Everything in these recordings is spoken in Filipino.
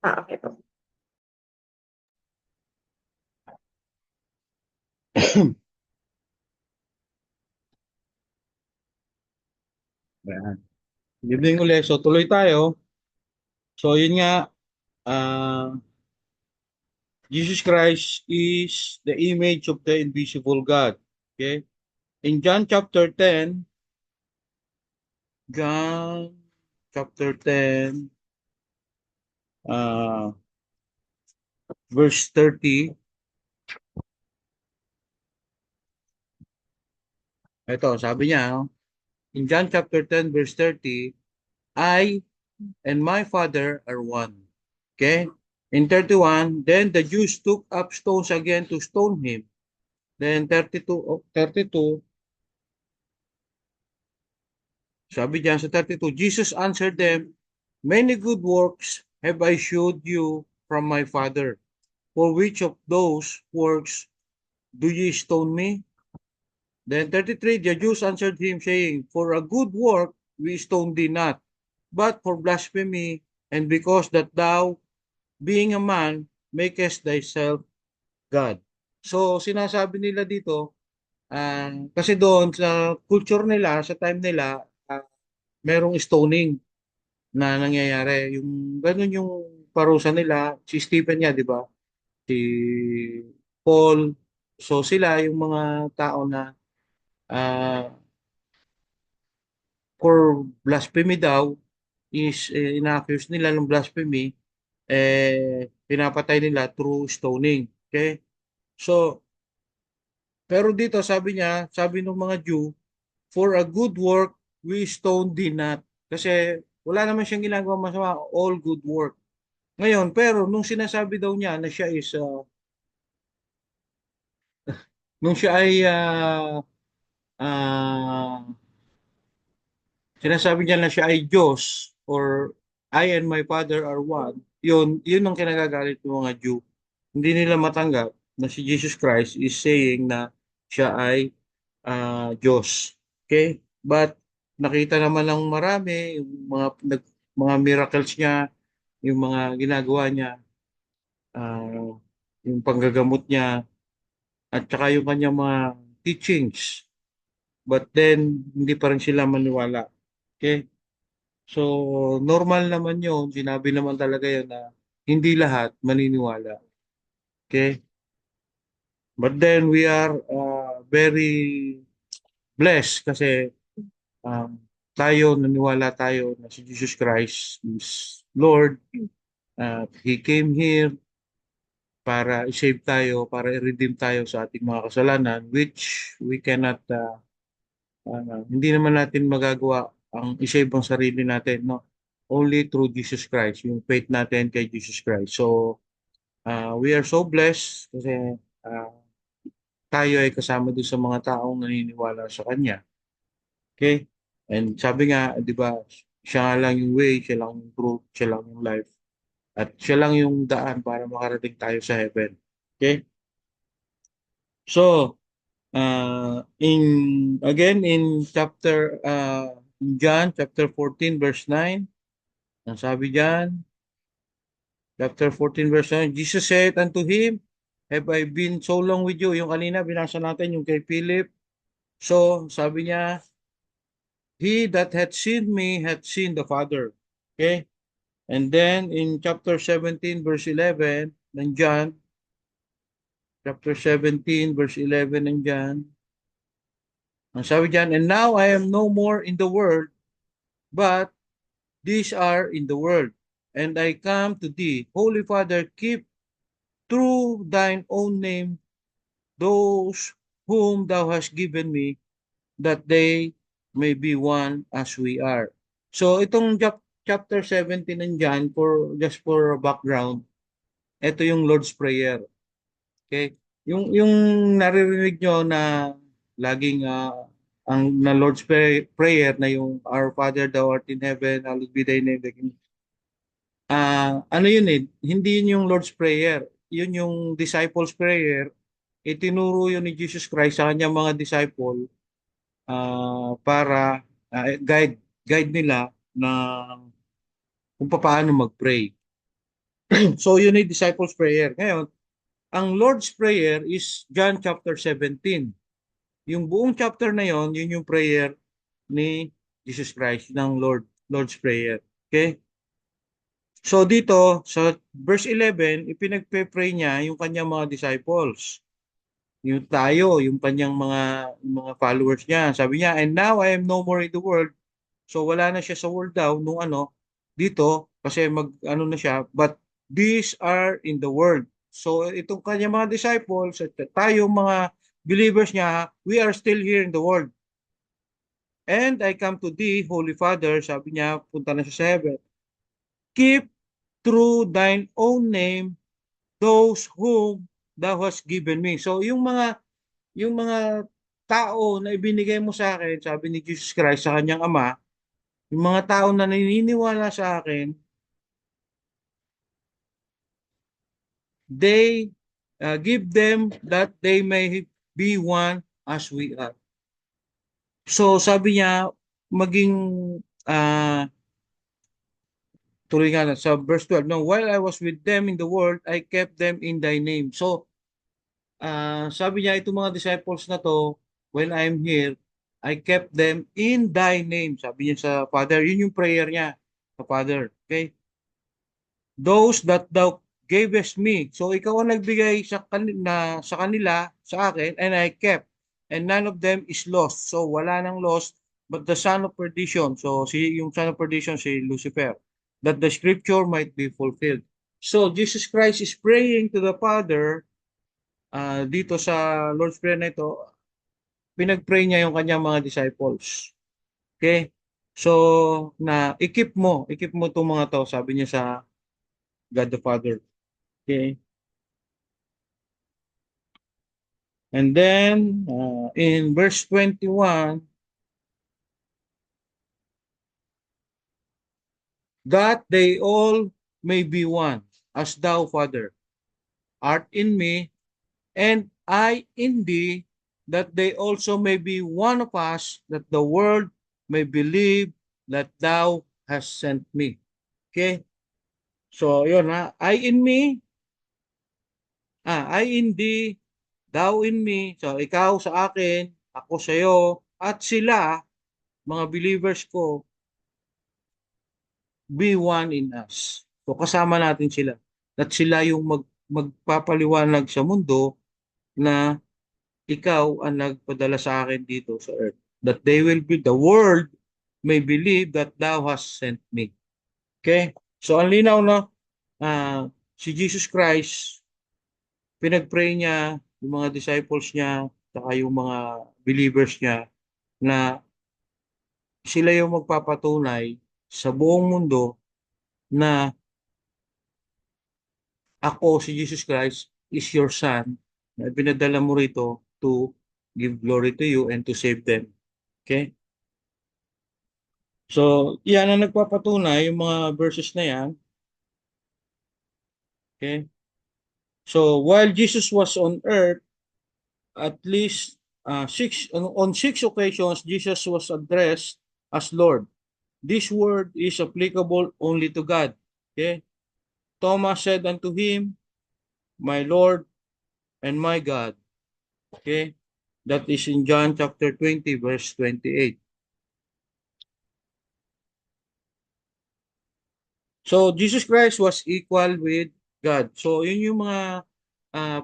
Okay po. Ayan. Good evening ulit. So tuloy tayo. So yun nga, ah, Jesus Christ is the image of the invisible God. Okay? In John chapter 10, John chapter 10, uh, verse 30, ito, sabi niya, no? In John chapter 10, verse 30, I and my Father are one. Okay? In 31, then the Jews took up stones again to stone him. Then 32, sabi diyan sa 32, Jesus answered them, many good works have I showed you from my Father. For which of those works do ye stone me? Then 33, the Jews answered him, saying, for a good work we stone thee not, but for blasphemy, and because that thou, being a man, makest thyself God. So, sinasabi nila dito, kasi doon sa culture nila, sa time nila, merong stoning na nangyayari. Yung ganun yung parusa nila, si Stephen nga, di ba? Si Paul. So sila yung mga tao na ah, for blasphemy daw is ina-accuse nila ng blasphemy, pinapatay nila through stoning. Okay? So, pero dito sabi niya, sabi ng mga Jew, for a good work we stone thee not. Kasi wala naman siyang ginagawa masama, all good work. Ngayon, pero nung sinasabi daw niya na siya is, nung siya ay, ah, sinasabi niya na siya ay Diyos or I and my Father are one, yun ang kinagagalit ng mga Jew. Hindi nila matanggap na si Jesus Christ is saying na siya ay Diyos. Okay? But nakita naman ng marami yung mga miracles niya, yung mga ginagawa niya, ah, yung panggagamot niya, at saka yung kanyang mga teachings. But then, hindi pa rin sila maniwala. Okay? So, normal naman yun. Sinabi naman talaga yun na hindi lahat maniniwala. Okay? But then, we are very blessed kasi um, tayo, naniwala tayo na si Jesus Christ is Lord. He came here para i-save tayo, para i-redeem tayo sa ating mga kasalanan, which we cannot hindi naman natin magagawa ang i-save ang sarili natin, no? Only through Jesus Christ, yung faith natin kay Jesus Christ. So, we are so blessed kasi uh, tayo ay kasama doon sa mga taong naniniwala sa Kanya. Okay? And sabi nga, di ba, siya nga lang yung way, siya lang yung truth, siya lang yung life, at siya lang yung daan para makarating tayo sa heaven. Okay? So, in John chapter 14 verse 9, ang sabi diyan, chapter 14 verse 9, Jesus said unto him, have I been so long with you? Yung kanina binasa natin yung kay Philip. So, sabi niya, he that had seen me had seen the Father. Okay? And then in chapter 17 verse 11 ng John, chapter 17 verse 11 ng John, ang sabi diyan, and now I am no more in the world, but these are in the world, and I come to thee. Holy Father, keep through thine own name those whom thou hast given me, that they may be one as we are. So itong chapter 17 ng John, for background, ito yung Lord's Prayer. Okay? Yung naririnig nyo na laging ang Lord's Prayer na yung Our Father thou art in heaven, hallowed be thy name, ano yun eh, hindi yun yung Lord's Prayer. Yun yung disciples prayer. Itinuro yun ni Jesus Christ sa kanyang mga disciple para guide nila na kung paano mag-pray. So yun ay disciples prayer. Ngayon, ang Lord's Prayer is John chapter 17. Yung buong chapter na yon, yun yung prayer ni Jesus Christ ng Lord's Prayer. Okay? So dito sa verse 11, ipinagpe-pray niya yung kanyang mga disciples. Yung tayo, yung kanyang mga followers niya. Sabi niya, "And now I am no more in the world." So wala na siya sa world daw nung dito kasi mag na siya, "But these are in the world." So itong kanyang mga disciples at tayo mga believers niya, we are still here in the world. "And I come to thee, Holy Father," sabi niya, punta na siya sa heaven. "Keep through thine own name those whom thou hast given me." So yung mga tao na ibinigay mo sa akin, sabi ni Jesus Christ sa kanyang Ama, yung mga tao na naniniwala sa akin, they give them that they may be one as we are. So sabi niya, maging uh, tuloy nga na, sa verse 12, "No, while I was with them in the world, I kept them in thy name." So sabi niya, itong mga disciples na to, when I'm here, I kept them in thy name. Sabi niya sa Father, yun yung prayer niya sa Father. Okay? "Those that thou gavest me." So ikaw ang nagbigay sa kanila, sa akin, and I kept. "And none of them is lost." So wala nang lost, but the son of perdition. So yung son of perdition, si Lucifer. "That the scripture might be fulfilled." So Jesus Christ is praying to the Father dito sa Lord's Prayer na ito, pinag-pray niya yung kanyang mga disciples. Okay? So, ikip mo itong mga to, sabi niya sa God the Father. Okay? And then, in verse 21, "That they all may be one, as thou, Father, art in me, and I in thee, that they also may be one of us, that the world may believe that thou hast sent me." Okay? So, yun I in me, I in thee, thou in me. So, ikaw sa akin, ako sa iyo, at sila, mga believers ko, be one in us. So, kasama natin sila. At sila yung magpapaliwanag sa mundo na ikaw ang nagpadala sa akin dito sa earth. That they will be, the world may believe that thou hast sent me. Okay? So, ang linaw na si Jesus Christ, pinag-pray niya yung mga disciples niya, saka yung mga believers niya na sila yung magpapatunay sa buong mundo na ako, si Jesus Christ, is your Son na pinadala mo rito to give glory to you and to save them. Okay? So, yan ang nagpapatunay, yung mga verses na yan. Okay? So, while Jesus was on earth, at least on 6 occasions, Jesus was addressed as Lord. This word is applicable only to God. Okay? "Thomas said unto him, My Lord and my God." Okay? That is in John chapter 20, verse 28. So, Jesus Christ was equal with God. So, yun yung mga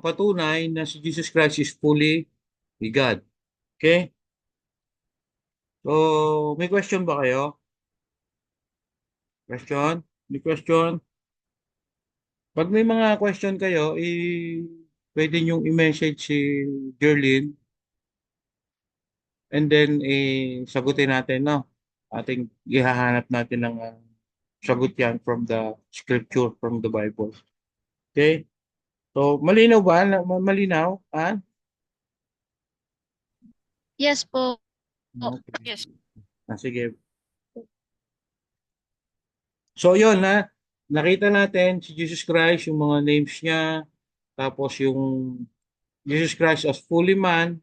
patunay na si Jesus Christ is fully God. Okay? So, may question ba kayo? Question? May question? Pag may mga question kayo, pwede niyong i-message si Jerlyn, and then sagutin natin, no? Ating ihahanap natin ng sagot yan from the scripture, from the Bible. Okay? So, malinaw ba? Malinaw? Ah? Yes po. Okay. Yes. Sige. So, yun na. Nakita natin si Jesus Christ, yung mga names niya, tapos yung Jesus Christ as fully man,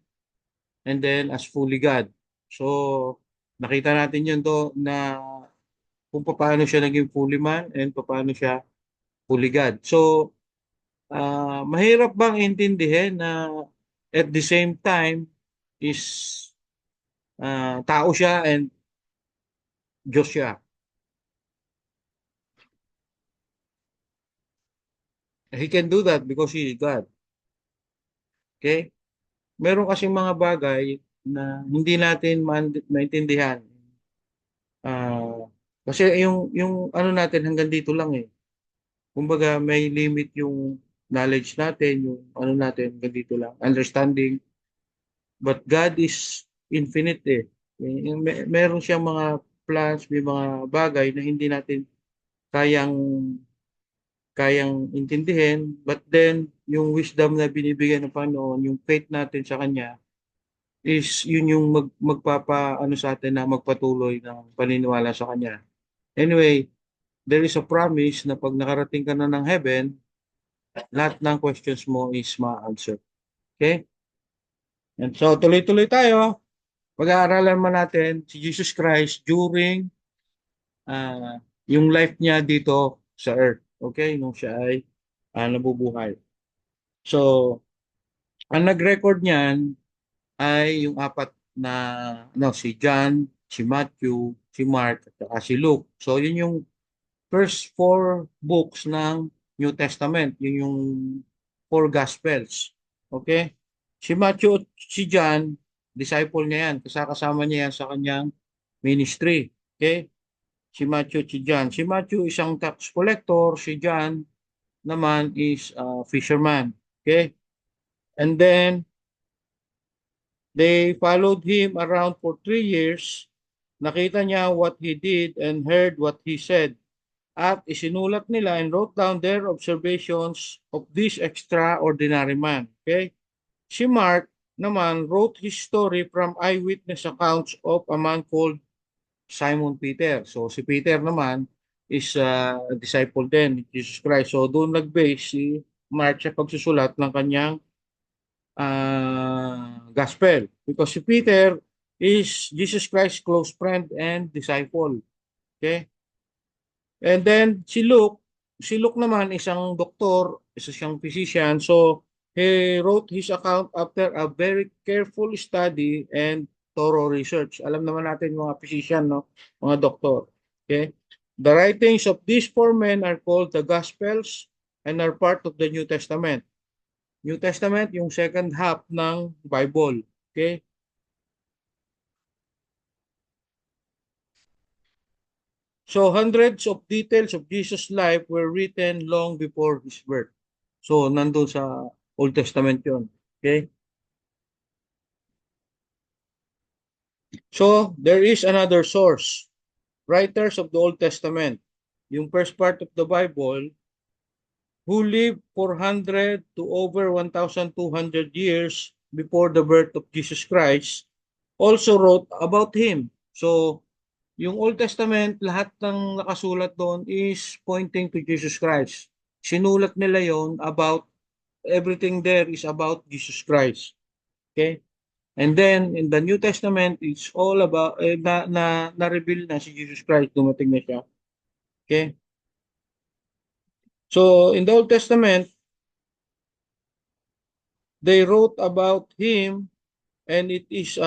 and then as fully God. So, nakita natin yun na kung paano siya naging fully man and paano siya fully God. So, mahirap bang intindihin na at the same time is tao siya and Diyos siya. He can do that because He is God. Okay? Meron kasing mga bagay na hindi natin maintindihan. Ah, kasi yung ano natin hanggang dito lang eh. Kumbaga may limit yung knowledge natin, yung ano natin hanggang dito lang, understanding. But God is infinite eh. Meron siyang mga plans, may mga bagay na hindi natin kayang kayang intindihin, but then yung wisdom na binibigyan ng Panginoon, yung faith natin sa Kanya, is yun yung magpapa ano sa atin na magpatuloy ng paniniwala sa Kanya. Anyway, there is a promise na pag nakarating ka na ng heaven, lahat ng questions mo is ma-answer. Okay? And so, tuloy-tuloy tayo. Pag-aaralan man natin si Jesus Christ during yung life niya dito sa earth. Okay? Nung siya ay nabubuhay. So, ang nag-record niyan ay yung apat na no, si John, si Matthew, si Mark, at saka si Luke. So, yun yung first four books ng New Testament. Yun yung four Gospels. Okay? Si Matthew at si John, disciple niya yan. Kasama niya yan sa kanyang ministry. Okay? Si Matthew at si John. Si Matthew isang tax collector. Si John naman is a fisherman. Okay? And then, they followed him around for 3 years. Nakita niya what he did and heard what he said. At isinulat nila and wrote down their observations of this extraordinary man. Okay? Si Mark naman wrote his story from eyewitness accounts of a man called Simon Peter. So si Peter naman is a disciple din ni Jesus Christ. So doon nag-base si Mark sa pagsusulat ng kanyang gospel. Because si Peter is Jesus Christ's close friend and disciple. Okay? And then si Luke naman isang doktor, isa siyang physician. So he wrote his account after a very careful study and thorough research. Alam naman natin mga physician, no? Mga doktor. Okay? The writings of these four men are called the Gospels and are part of the New Testament. New Testament, yung second half ng Bible. Okay? So hundreds of details of Jesus' life were written long before his birth. So nandun sa Old Testament yon. Okay? So there is another source. Writers of the Old Testament. Yung first part of the Bible, who lived 400 to over 1,200 years before the birth of Jesus Christ, also wrote about him. So yung Old Testament, lahat ng nakasulat doon is pointing to Jesus Christ. Sinulat nila yon about, everything there is about Jesus Christ. Okay? And then, in the New Testament, it's all about, na-reveal na si Jesus Christ, dumating na siya. Okay? So, in the Old Testament, they wrote about him, and it is,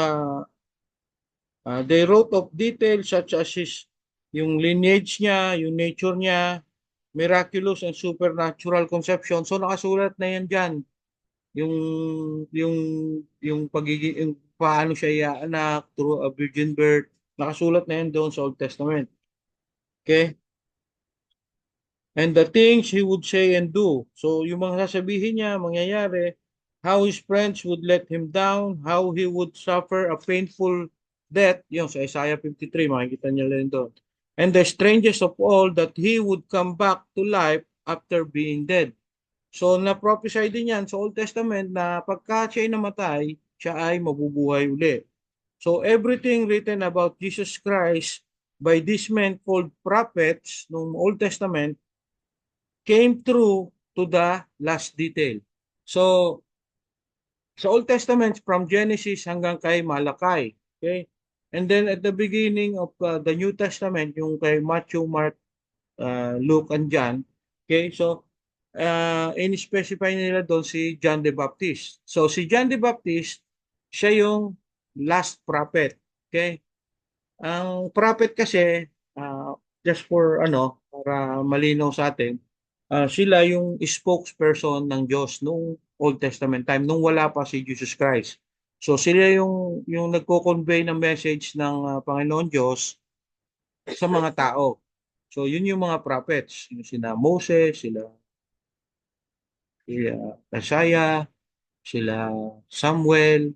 they wrote of details such as yung lineage niya, yung nature niya, miraculous and supernatural conception. So nakasulat na yan diyan. Yung yung yung pagiging yung paano siya iaanak through a virgin birth. Nakasulat na yan doon sa Old Testament. Okay? And the things he would say and do. So yung mga sasabihin niya, mangyayari, how his friends would let him down, how he would suffer a painful death, yung sa Isaiah 53, makikita niyo rin doon. And the strangest of all, that he would come back to life after being dead. So na-prophesy din yan sa Old Testament na pagka siya ay namatay, siya ay mabubuhay uli. So everything written about Jesus Christ by these men called prophets nung Old Testament came true to the last detail. So sa Old Testament from Genesis hanggang kay Malakay, okay? And then at the beginning of the New Testament, yung kay Matthew, Mark, Luke, and John, Okay, so in-specify nila doon si John the Baptist. So si John the Baptist, siya yung last prophet. Okay? Ang prophet kasi, just for para malinaw sa atin, sila yung spokesperson ng Diyos nung Old Testament time, nung wala pa si Jesus Christ. So sila yung nagko-convey ng message ng Panginoon Diyos sa mga tao. So yun yung mga prophets, yung sina Moses, sila Isaiah, sila Samuel.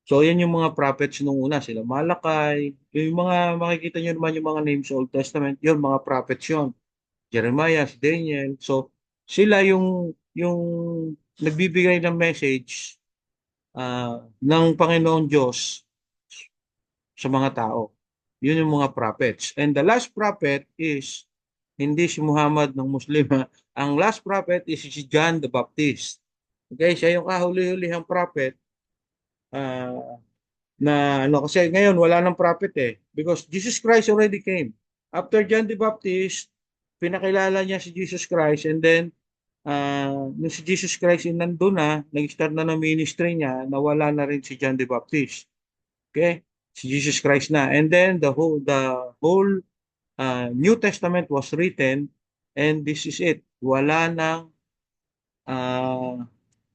So yan yung mga prophets nung una, sila Malakay. Yung mga makikita nyo naman yung mga names sa Old Testament, yun mga prophets yun. Jeremiah, si Daniel. So sila yung nagbibigay ng message ng Panginoon Diyos sa mga tao. Yun yung mga prophets. And the last prophet is hindi si Muhammad ng Muslim. Ha? Ang last prophet is si John the Baptist. Okay, siya yung kahuli-hulihang prophet na kasi ngayon wala nang prophet because Jesus Christ already came. After John the Baptist, pinakilala niya si Jesus Christ, and then nung si Jesus Christ yung nandun na, nag-start na ng ministry niya, nawala na rin si John the Baptist. Okay? Si Jesus Christ na. And then the whole New Testament was written, and this is it. Wala nang uh,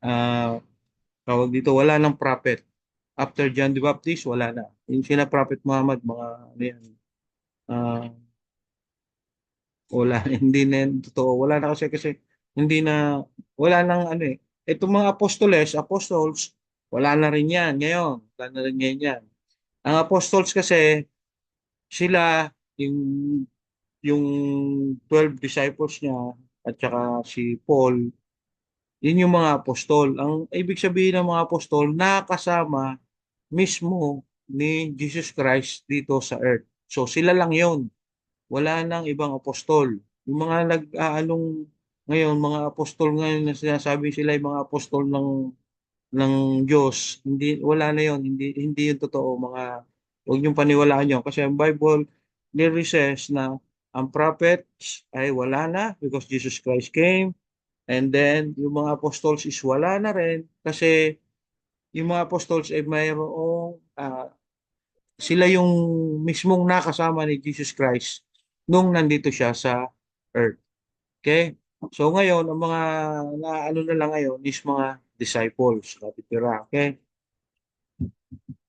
uh, tawag dito, wala nang prophet. After John the Baptist, wala na. Yung sina Prophet Muhammad, mga ano yan, ah, wala, hindi na yan totoo. Wala na kasi hindi na, wala nang ano eh. Itong mga apostles, wala na rin yan ngayon. Wala na rin ngayon yan. Ang apostles kasi, sila, yung, yung 12 disciples niya, at saka si Paul, yun yung mga apostol. Ang ibig sabihin ng mga apostol, nakasama mismo ni Jesus Christ dito sa earth. So sila lang yon. Wala nang ibang apostol. Yung mga nag-aalong ngayon, mga apostol ngayon na sinasabi sila yung mga apostol ng Diyos, hindi, wala na yon. Hindi yun totoo. Huwag niyong paniwalaan yun. Kasi ang Bible clearly says na ang prophets ay wala na because Jesus Christ came. And then, yung mga apostles is wala na rin kasi yung mga apostles ay mayroong sila yung mismong nakasama ni Jesus Christ nung nandito siya sa earth. Okay? So ngayon, ang mga ano na lang ngayon is mga disciples. Natitira. Okay?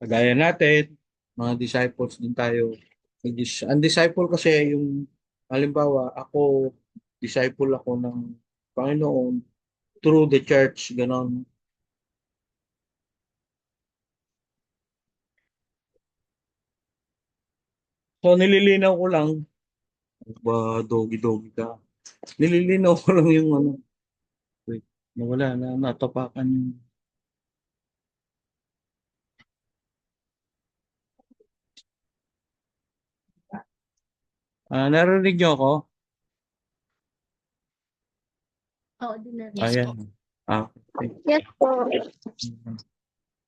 Kagaya natin, mga disciples din tayo. Ang disciple kasi yung, halimbawa, disciple ako ng Panginoon through the church, ganon. So nililinaw ko lang, ba, dogi-dogi ka. Nililinaw ko lang yung ano, wait, nawala na, natapakan yung, narinig niyo ako? Oo, dinner. Yes, ayan. Po. Okay. Yes po.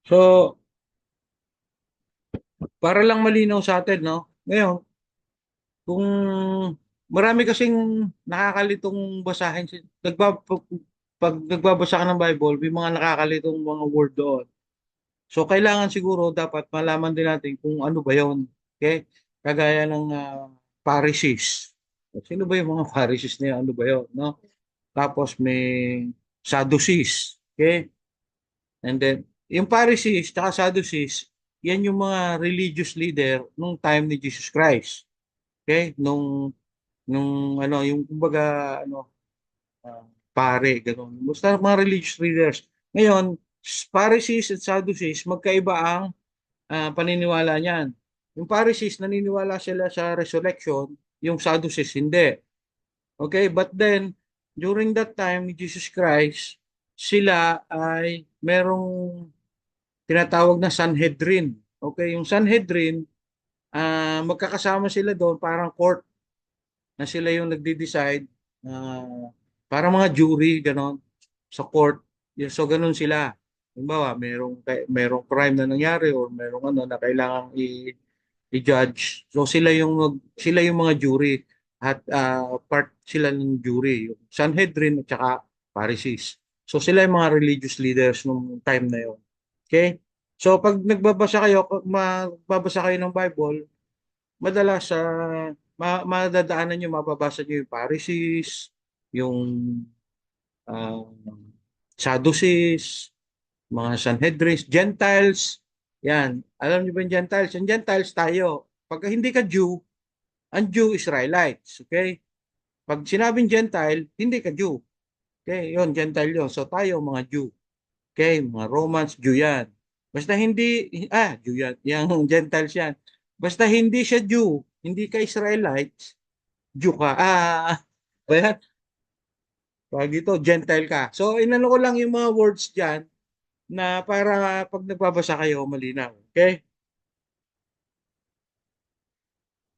So, para lang malinaw sa atin, no? Ngayon, kung marami kasing nakakalitong basahin, pag nagbabasa ka ng Bible, may mga nakakalitong mga word doon. So, kailangan siguro dapat malaman din natin kung ano ba yon. Okay? Kagaya ng Pharisees. Sino ba yung mga Pharisees na yun? Ano ba yun? No? Tapos may Sadducees. Okay? And then, yung Pharisees at Sadducees, yan yung mga religious leader nung time ni Jesus Christ. Okay? Yung kumbaga, ah, pare, gano'n. Basta mga religious leaders. Ngayon, Pharisees at Sadducees, magkaiba ang paniniwala niyan. Yung Pharisees, naniniwala sila sa resurrection, yung Sadducees, hindi. Okay, but then, during that time ni Jesus Christ, sila ay merong tinatawag na Sanhedrin. Okay, yung Sanhedrin, magkakasama sila doon, parang court na sila yung nagde-decide, parang mga jury, ganon, sa court. So, ganon sila. Halimbawa, merong crime na nangyari or merong ano na kailangang i-judge. So, sila yung mga jury. at part sila ng jury, yung Sanhedrin at saka Pharisees. So sila yung mga religious leaders nung time na yon. Okay? So pag magbabasa kayo ng Bible, madalas sa madadaanan nyo, mababasa nyo yung Pharisees, yung uh, Sadducees, mga Sanhedrin, Gentiles. Yan. Alam niyo ba yung Gentiles? Yung Gentiles tayo. Pag hindi ka Jew, ang Jew Israelites. Okay? Pag sinabing Gentile, hindi ka Jew. Okay? Yun, Gentile yun. So tayo, mga Jew. Okay? Mga Romans, Jew yan. Basta hindi, Jew yan. Yung Gentiles yan. Basta hindi siya Jew, hindi ka Israelites, Jew ka. Ba yan? Pag ito, Gentile ka. So, inano ko lang yung mga words dyan na para pag nagbabasa kayo, malinaw. Okay?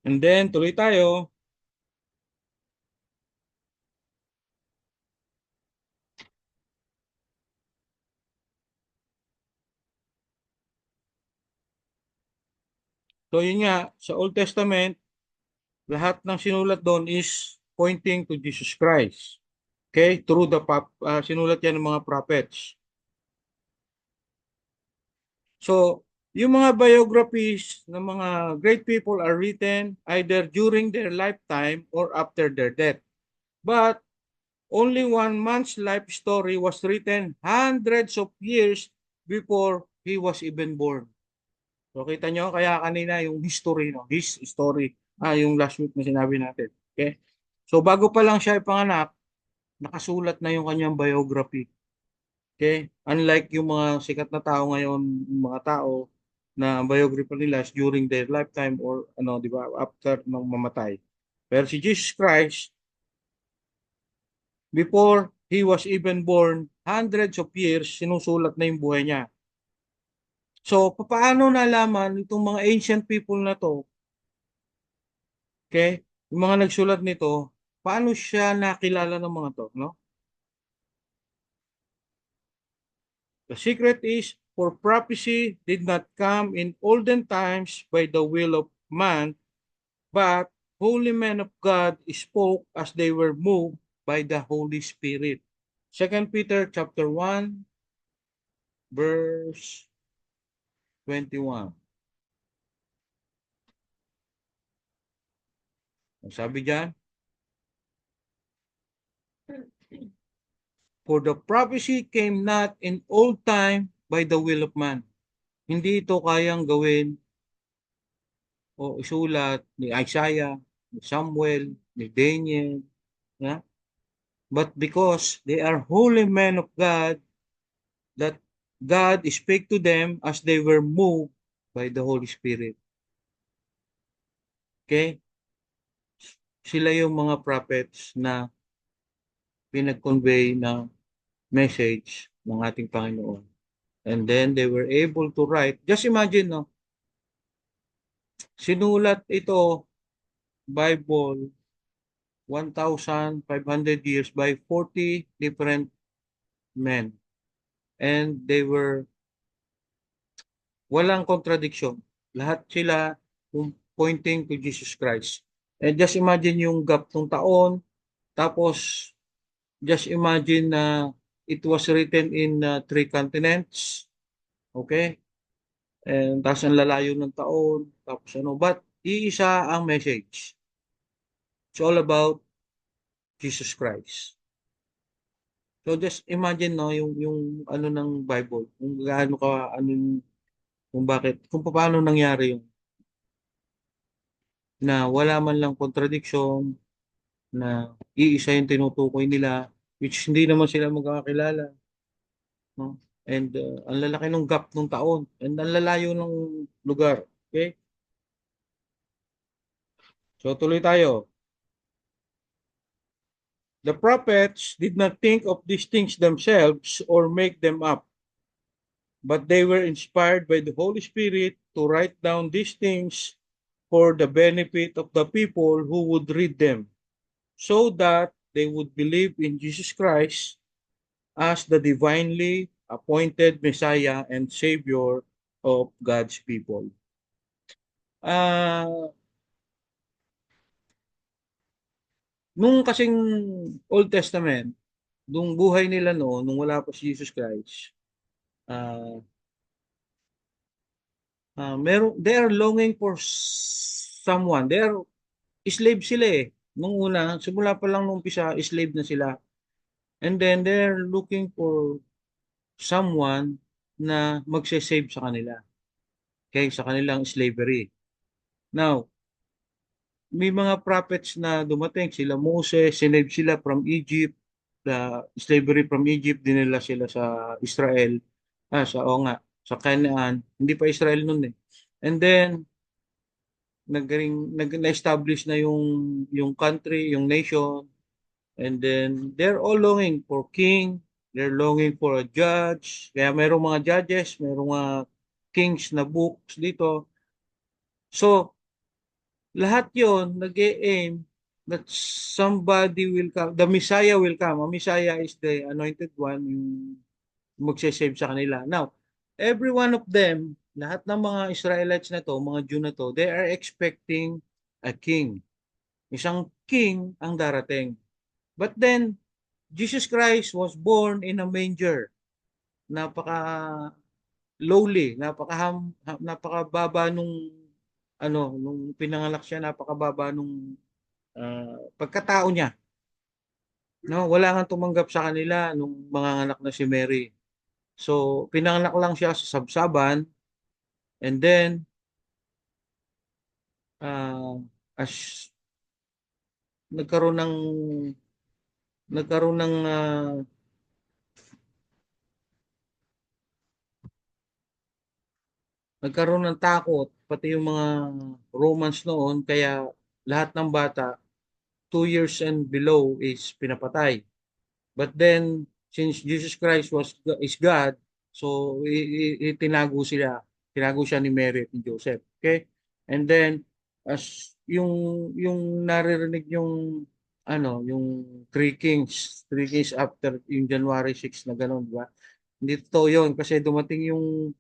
And then, tuloy tayo. So, yun nga, sa Old Testament, lahat ng sinulat doon is pointing to Jesus Christ. Okay? Through sinulat yan ng mga prophets. So, yung mga biographies ng mga great people are written either during their lifetime or after their death. But only one man's life story was written hundreds of years before he was even born. So kita nyo, kaya kanina yung history, no? His story, yung last week na sinabi natin. Okay? So bago pa lang siya ipanganak, nakasulat na yung kanyang biography. Okay? Unlike yung mga sikat na tao ngayon, yung mga tao na ang biography nila is during their lifetime or ano, di ba, after nang mamatay. Pero si Jesus Christ, before he was even born, hundreds of years, sinusulat na yung buhay niya. So, paano nalaman itong mga ancient people na to, okay, yung mga nagsulat nito, paano siya nakilala ng mga to, no? The secret is, for prophecy did not come in olden times by the will of man, but holy men of God spoke as they were moved by the Holy Spirit. Second Peter chapter 1, verse 21. Ang sabi diyan, for the prophecy came not in old time by the will of man. Hindi ito kayang gawin o isulat ni Isaiah, ni Samuel, ni Daniel, yeah? But because they are holy men of God, that God spake to them as they were moved by the Holy Spirit. Okay? Sila yung mga prophets na pinag-convey ng message ng ating Panginoon. And then they were able to write. Just imagine, no? Sinulat ito, Bible, 1,500 years by 40 different men. And they were walang contradiction. Lahat sila pointing to Jesus Christ. And just imagine yung gap ng taon, tapos just imagine na it was written in three continents. Okay? And tapos ang lalayo ng taon, tapos ano, but iisa ang message. It's all about Jesus Christ. So just imagine no yung ano ng Bible, kung gaano ka ano kung bakit kung paano nangyari yung na wala man lang contradiction na iisa yung tinutukoy nila which hindi naman sila magkakakilala, no? And ang lalaki ng gap ng taon and ang lalayo ng lugar. Okay? So tuloy tayo. The prophets did not think of these things themselves or make them up, but they were inspired by the Holy Spirit to write down these things for the benefit of the people who would read them, so that they would believe in Jesus Christ as the divinely appointed Messiah and Savior of God's people. Uh, Nung kasing Old Testament, nung buhay nila noon, nung wala pa si Jesus Christ, ah they are longing for someone. They are slave sila eh. Nung una, simula pa lang nung umpisa, slave na sila. And then they're looking for someone na magse-save sa kanila. Okay, sa kanilang slavery. Now, may mga prophets na dumating, sila Moses, sinave sila from Egypt, the slavery from Egypt, dinala sila sa Israel, o nga, sa Canaan, hindi pa Israel nun eh. And then, na-establish na yung country, yung nation, and then they're all longing for king, they're longing for a judge, kaya mayroong mga judges, mayroong mga kings na books dito. So, lahat yon nag-e-aim that somebody will come, the Messiah will come. Ang Messiah is the anointed one, yung magsasave sa kanila. Now, every one of them, lahat ng mga Israelites na to, mga Jew na to, they are expecting a king. Isang king ang darating. But then, Jesus Christ was born in a manger. Napaka lowly, napakababa nung nung pinanganak siya, napakababa nung pagkatao niya. No, wala nga tumanggap sa kanila nung mga anak na si Mary. So, pinanganak lang siya sa sabsaban and then uh, as nagkaroon ng nagkaroon ng nagkaroon ng takot pati yung mga Romans noon kaya lahat ng bata 2 years and below is pinapatay. But then since Jesus Christ is God, so tinago siya ni Mary at ni Joseph. Okay? And then as yung naririnig yung yung three kings after yung January 6 na gano'n, di ba? Hindi totoo yun kasi dumating yung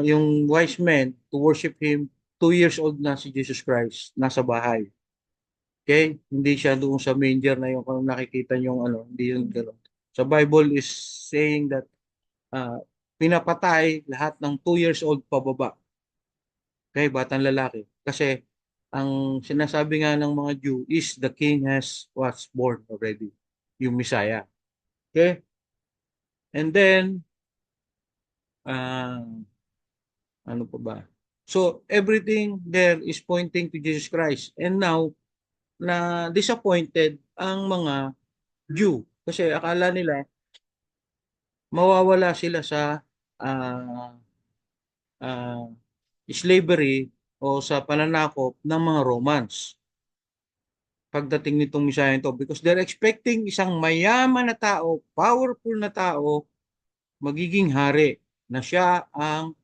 yung wise men to worship him. 2 years old na si Jesus Christ nasa bahay. Okay? Hindi siya doon sa manger na yung kung nakikita yung hindi yun gano'n. Sa Bible is saying that uh, pinapatay lahat ng 2 years old pababa. Okay? Batang lalaki. Kasi ang sinasabi nga ng mga Jew is the king was born already. Yung Messiah. Okay? And then, uh, ano pa ba? So, everything there is pointing to Jesus Christ. And now, na disappointed ang mga Jew kasi akala nila mawawala sila sa ah, ah, slavery o sa pananakop ng mga Romans pagdating nitong Messiah ito because they're expecting isang mayaman na tao, powerful na tao, magiging hari na siya ang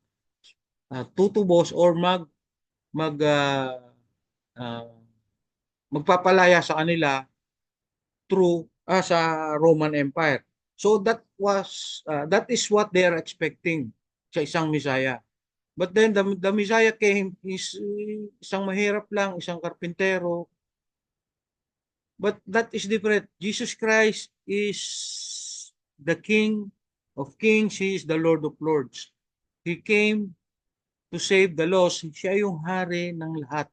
tutubos or mag ah, magpapalaya sa kanila through sa Roman Empire. So that is what they are expecting sa isang Messiah. But then the Messiah came is isang mahirap lang, isang karpintero. But that is different. Jesus Christ is the King of Kings. He is the Lord of Lords. He came to save the lost. Siya yung hari ng lahat.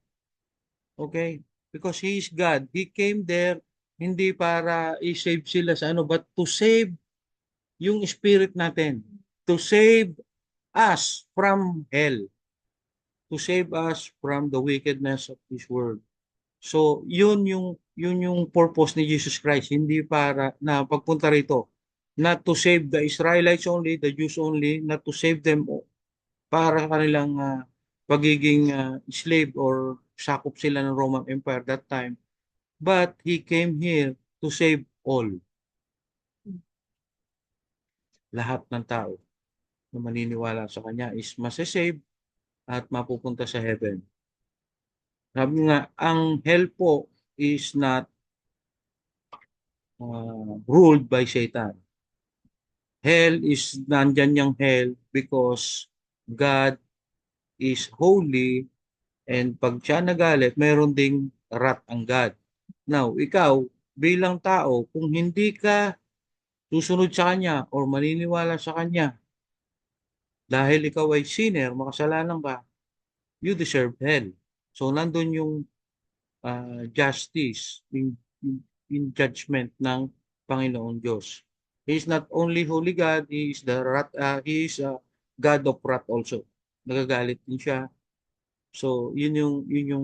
Okay? Because He is God. He came there hindi para i-save sila sa but to save yung spirit natin. To save us from hell. To save us from the wickedness of this world. So, yun yung purpose ni Jesus Christ, hindi para na pagpunta rito not to save the Israelites only, the Jews only, not to save them para kanilang pagiging slave or sakop sila ng Roman Empire that time, but he came here to save all, lahat ng tao na maniniwala sa kanya is masasave at mapupunta sa heaven. Sabi nga, ang hell po is not ruled by Satan. Hell is nandyan yung hell because God is holy and pag siya nagalit, mayroon ding wrath ang God. Now, ikaw bilang tao, kung hindi ka susunod sa kanya or maniniwala sa kanya dahil ikaw ay sinner, makasalanan ka, you deserve hell. So, nandun yung justice in judgment ng Panginoong Diyos. He is not only holy God, he is a God of wrath also. Nagagalit din siya. So, yun yung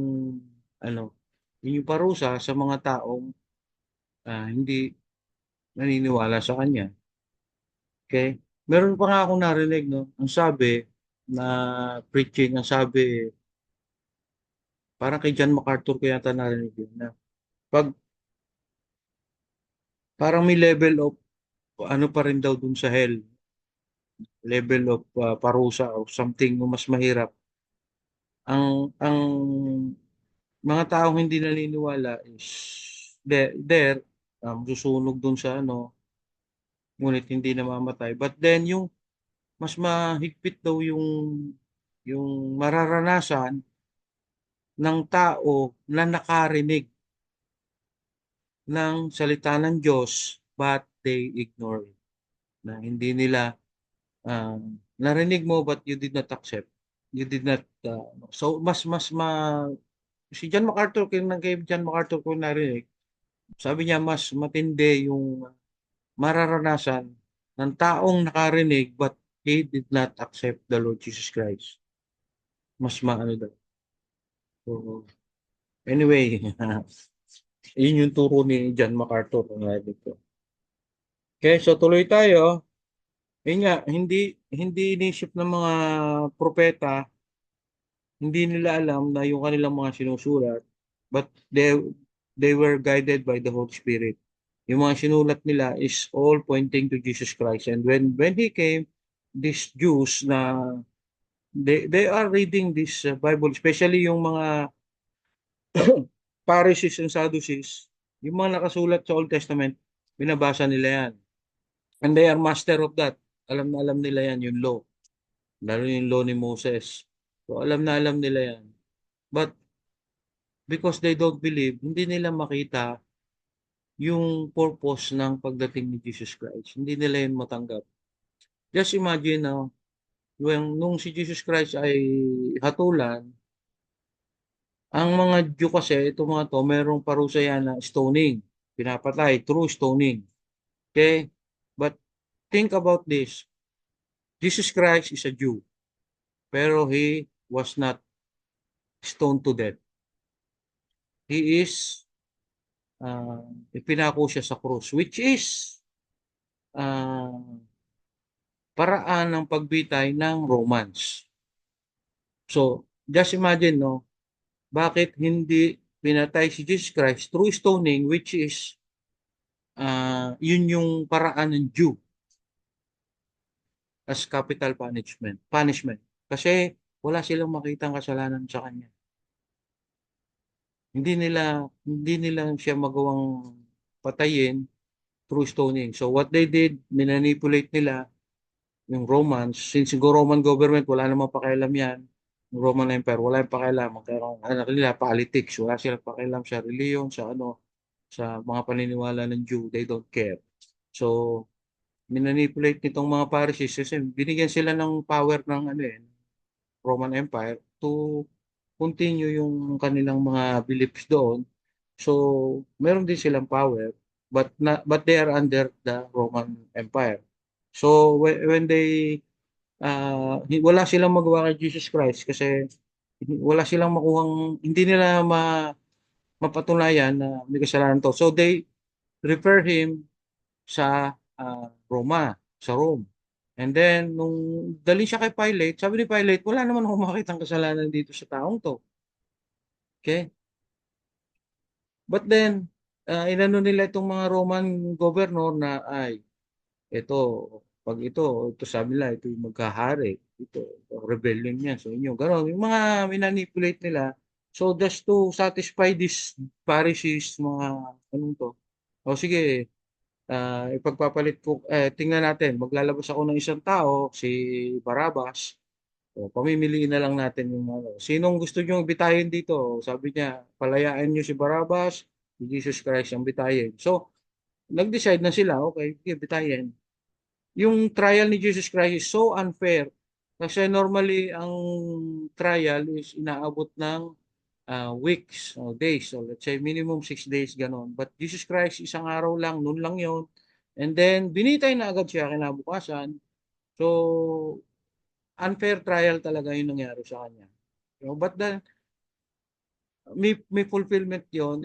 ano, yun yung parusa sa mga taong hindi naniniwala sa kanya. Okay? Meron pa nga akong narinig, no? Ang sabi na preaching, ang sabi, parang kay John MacArthur ko yata narinig yun, na pag parang may level of ano pa rin daw dun sa hell, level of parusa or something o mas mahirap. Ang mga taong hindi naniniwala is there, susunog dun sa ano, ngunit hindi namamatay. But then yung mas mahigpit daw yung mararanasan ng tao na nakarinig ng salita ng Diyos but they ignore it. Na hindi nila uh, narinig mo but you did not accept. You did not so mas si John MacArthur kay John MacArthur ko narinig. Sabi niya mas matindi yung mararanasan ng taong nakarinig but he did not accept the Lord Jesus Christ. Mas maano daw. So, anyway, yun yung turo ni John MacArthur. Okay, so tuloy tayo. Yun nga, hindi inisip ng mga propeta, hindi nila alam na yung kanilang mga sinusulat, but they were guided by the Holy Spirit. Yung mga sinulat nila is all pointing to Jesus Christ. And when he came, these Jews na they are reading this Bible, especially yung mga Pharisees and Sadducees, yung mga nakasulat sa Old Testament, binabasa nila yan. And they are master of that. Alam na alam nila yan, yung law. Lalo yung law ni Moses. So alam na alam nila yan. But because they don't believe, hindi nila makita yung purpose ng pagdating ni Jesus Christ. Hindi nila yun matanggap. Just imagine now, nung si Jesus Christ ay hatulan, ang mga Jew kasi, itong mga to, merong parusa yan na stoning. Pinapatay, true stoning. Okay? But think about this. Jesus Christ is a Jew, pero he was not stoned to death. He is, ipinako siya sa krus, which is uh, paraan ng pagbitay ng Romans. So, just imagine, no, bakit hindi pinatay si Jesus Christ through stoning, which is, yun yung paraan ng Jew as capital punishment. Kasi wala silang makitang kasalanan sa kanya. Hindi nila siya magawang patayin through stoning. So what they did, minanipulate nila yung Romans. Since yung Roman government, wala namang pakialam yan. Yung Roman Empire, wala yung pakialam. Kaya anak nila, politics. Wala silang pakialam sa reliyon, sa ano, sa mga paniniwala ng Jew. They don't care. So, minanipulate nitong mga Pharisees kasi binigyan sila ng power ng ano Roman Empire to continue yung kanilang mga beliefs doon. So, meron din silang power but they are under the Roman Empire. So when they wala silang magawa kay Jesus Christ kasi wala silang makuhang hindi nila mapatunayan na may kasalanan to. So they refer him sa sa Rome. And then nung dali siya kay Pilate, sabi ni Pilate, wala naman akong makitang kasalanan dito sa taong to. Okay? But then inano nila itong mga Roman governor na ay ito, pag ito sabi nila, ito yung magkahari. Ito, rebellion yan sa inyo. Ganon, yung mga minanipulate nila. So, just to satisfy these Pharisees, mga, anong to? O sige, ipagpapalit ko, tingnan natin, maglalabas ako ng isang tao, si Barabbas. O, pamimiliin na lang natin yung ano. Sinong gusto nyo bitayin dito? Sabi niya, palayaan nyo si Barabbas si Jesus Christ ang bitayin. So, nag-decide na sila, okay, sige, bitayin. Yung trial ni Jesus Christ is so unfair kasi normally ang trial is inaabot ng weeks o days. So let's say minimum 6 days ganon. But Jesus Christ, isang araw lang, noon lang yon. And then, binitay na agad siya kinabukasan. So, unfair trial talaga yung nangyari sa kanya. But then, may fulfillment yon.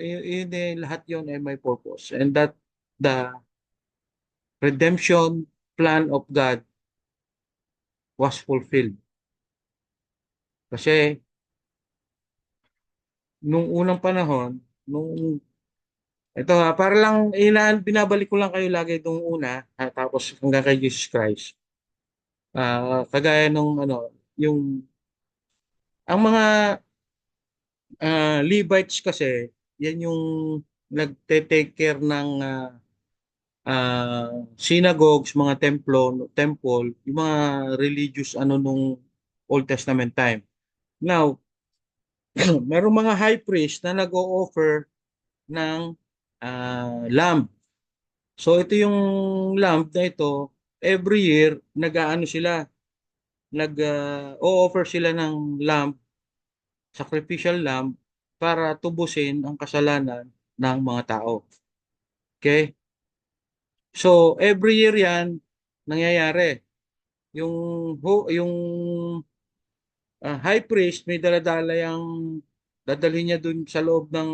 Lahat yon ay may purpose. And that the redemption plan of God was fulfilled. Kasi, nung unang panahon, ito ha, para lang, binabalik ko lang kayo lagi itong una, tapos hanggang kay Jesus Christ. Kagaya nung yung, ang mga Levites kasi, yan yung nagte-take care ng synagogues, mga temple, yung mga religious nung Old Testament time. Now, merong mga high priest na nag-o-offer ng lamb. So ito yung lamb na ito, every year nag-aano sila, o-offer sila ng lamb, sacrificial lamb para tubusin ang kasalanan ng mga tao. Okay? So every year 'yan nangyayari. Yung yung high priest may dala-dala yung dadalhin niya dun sa loob ng